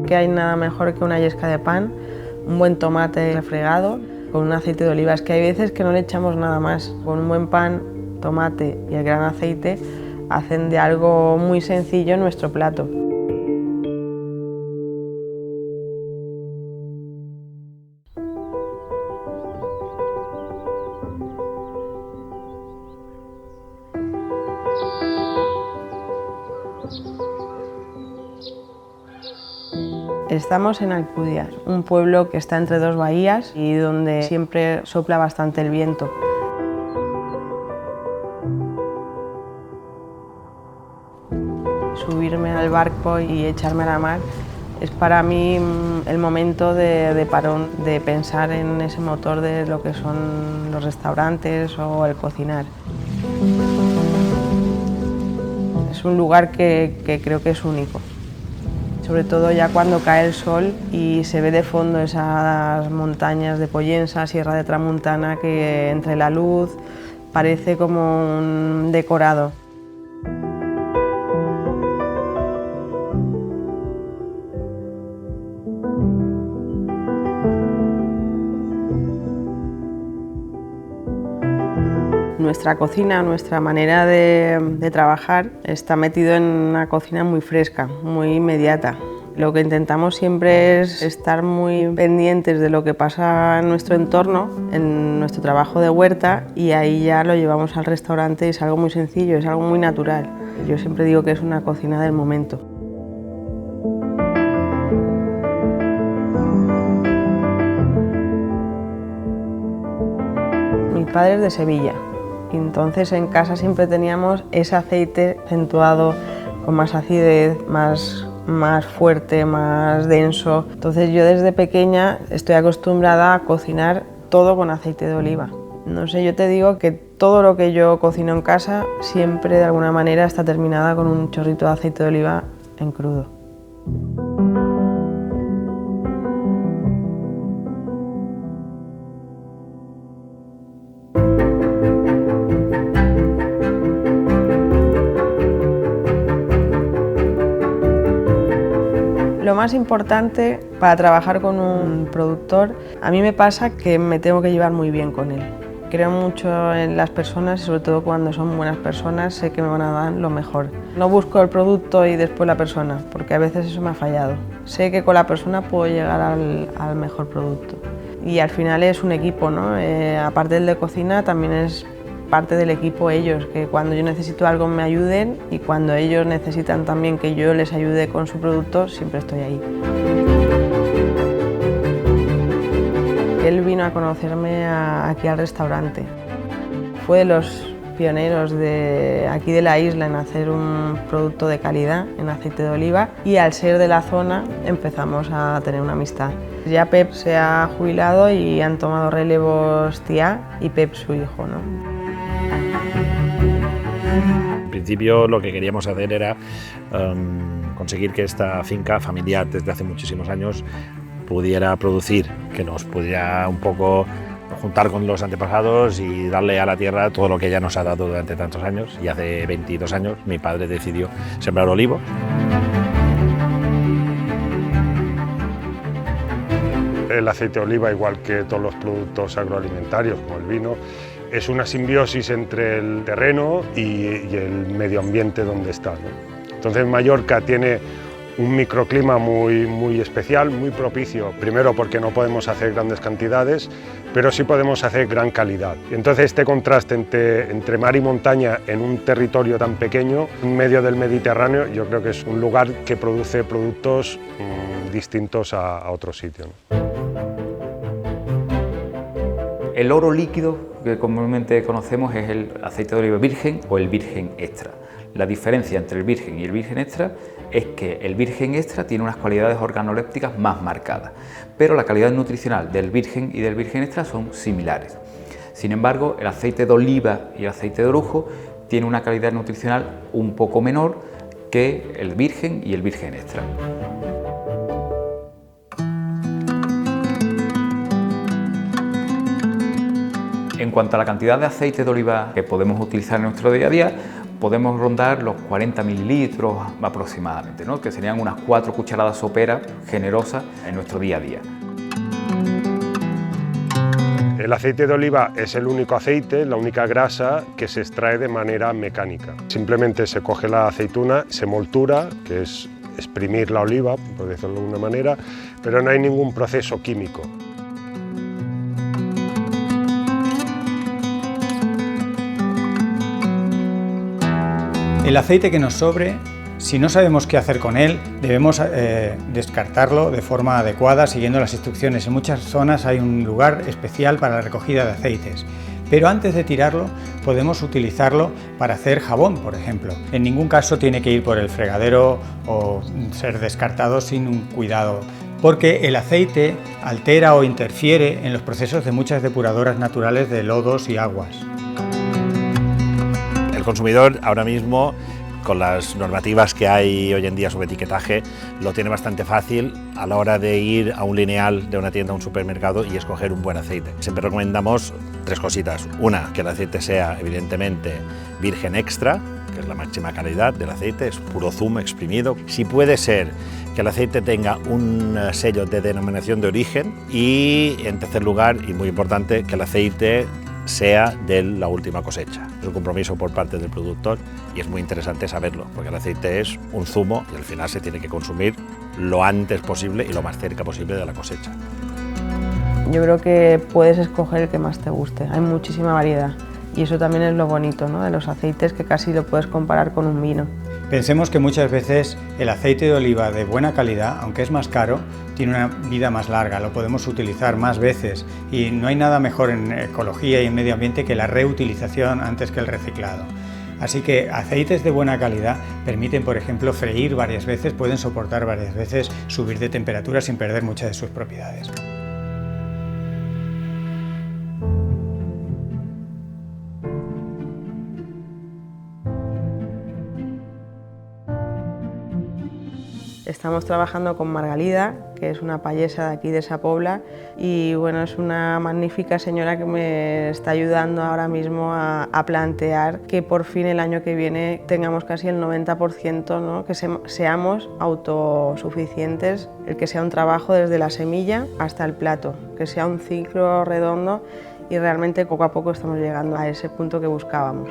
que hay nada mejor que una yesca de pan, un buen tomate refregado con un aceite de oliva. Es que hay veces que no le echamos nada más. Con un buen pan, tomate y el gran aceite hacen de algo muy sencillo nuestro plato. Estamos en Alcudia, un pueblo que está entre dos bahías y donde siempre sopla bastante el viento. Subirme al barco y echarme a la mar es para mí el momento de parón, de pensar en ese motor de lo que son los restaurantes o el cocinar. Es un lugar que creo que es único. Sobre todo ya cuando cae el sol y se ve de fondo esas montañas de Pollensa, Sierra de Tramuntana, que entre la luz parece como un decorado. Nuestra cocina, nuestra manera de trabajar está metido en una cocina muy fresca, muy inmediata. Lo que intentamos siempre es estar muy pendientes de lo que pasa en nuestro entorno, en nuestro trabajo de huerta, y ahí ya lo llevamos al restaurante y es algo muy sencillo, es algo muy natural. Yo siempre digo que es una cocina del momento. Mi padre es de Sevilla. Y entonces en casa siempre teníamos ese aceite acentuado, con más acidez, más fuerte, más denso. Entonces yo desde pequeña estoy acostumbrada a cocinar todo con aceite de oliva. No sé, yo te digo que todo lo que yo cocino en casa siempre de alguna manera está terminada con un chorrito de aceite de oliva en crudo. Lo más importante para trabajar con un productor, a mí me pasa que me tengo que llevar muy bien con él. Creo mucho en las personas y sobre todo cuando son buenas personas sé que me van a dar lo mejor. No busco el producto y después la persona, porque a veces eso me ha fallado. Sé que con la persona puedo llegar al mejor producto. Y al final es un equipo, ¿no? Aparte del de cocina también es parte del equipo ellos, que cuando yo necesito algo me ayuden y cuando ellos necesitan también que yo les ayude con su producto, siempre estoy ahí. Él vino a conocerme aquí al restaurante. Fue de los pioneros de aquí de la isla en hacer un producto de calidad en aceite de oliva y al ser de la zona empezamos a tener una amistad. Ya Pep se ha jubilado y han tomado relevos tía y Pep su hijo, ¿no? En principio lo que queríamos hacer era conseguir que esta finca familiar desde hace muchísimos años pudiera producir, que nos pudiera un poco juntar con los antepasados y darle a la tierra todo lo que ella nos ha dado durante tantos años. Y hace 22 años mi padre decidió sembrar olivos. El aceite de oliva, igual que todos los productos agroalimentarios como el vino, es una simbiosis entre el terreno y el medio ambiente donde está, ¿no? Entonces Mallorca tiene un microclima muy especial, muy propicio, primero porque no podemos hacer grandes cantidades, pero sí podemos hacer gran calidad. Entonces este contraste entre mar y montaña en un territorio tan pequeño, en medio del Mediterráneo, yo creo que es un lugar que produce productos distintos a otros sitios, ¿no? El oro líquido que comúnmente conocemos es el aceite de oliva virgen o el virgen extra. La diferencia entre el virgen y el virgen extra es que el virgen extra tiene unas cualidades organolépticas más marcadas, pero la calidad nutricional del virgen y del virgen extra son similares. Sin embargo, el aceite de oliva y el aceite de orujo tiene una calidad nutricional un poco menor que el virgen y el virgen extra. En cuanto a la cantidad de aceite de oliva que podemos utilizar en nuestro día a día, podemos rondar los 40 mililitros aproximadamente, ¿no? Que serían unas 4 cucharadas soperas generosas en nuestro día a día. El aceite de oliva es el único aceite, la única grasa que se extrae de manera mecánica. Simplemente se coge la aceituna, se moltura, que es exprimir la oliva, por decirlo de alguna manera, pero no hay ningún proceso químico. El aceite que nos sobre, si no sabemos qué hacer con él, debemos descartarlo de forma adecuada siguiendo las instrucciones. En muchas zonas hay un lugar especial para la recogida de aceites, pero antes de tirarlo podemos utilizarlo para hacer jabón, por ejemplo. En ningún caso tiene que ir por el fregadero o ser descartado sin un cuidado, porque el aceite altera o interfiere en los procesos de muchas depuradoras naturales de lodos y aguas. El consumidor ahora mismo, con las normativas que hay hoy en día sobre etiquetaje, lo tiene bastante fácil a la hora de ir a un lineal de una tienda, a un supermercado y escoger un buen aceite. Siempre recomendamos 3 cositas. Una, que el aceite sea evidentemente virgen extra, que es la máxima calidad del aceite, es puro zumo exprimido. Si puede ser, que el aceite tenga un sello de denominación de origen y, en tercer lugar, y muy importante, que el aceite sea de la última cosecha. Es un compromiso por parte del productor y es muy interesante saberlo, porque el aceite es un zumo y al final se tiene que consumir lo antes posible y lo más cerca posible de la cosecha. Yo creo que puedes escoger el que más te guste, hay muchísima variedad y eso también es lo bonito, ¿no?, de los aceites, que casi lo puedes comparar con un vino. Pensemos que muchas veces el aceite de oliva de buena calidad, aunque es más caro, tiene una vida más larga, lo podemos utilizar más veces y no hay nada mejor en ecología y en medio ambiente que la reutilización antes que el reciclado. Así que aceites de buena calidad permiten, por ejemplo, freír varias veces, pueden soportar varias veces subir de temperatura sin perder muchas de sus propiedades. Estamos trabajando con Margalida, que es una payesa de aquí de Sa Pobla, y bueno, es una magnífica señora que me está ayudando ahora mismo a plantear que por fin el año que viene tengamos casi el 90%, ¿no?, que seamos autosuficientes, el que sea un trabajo desde la semilla hasta el plato, que sea un ciclo redondo y realmente poco a poco estamos llegando a ese punto que buscábamos.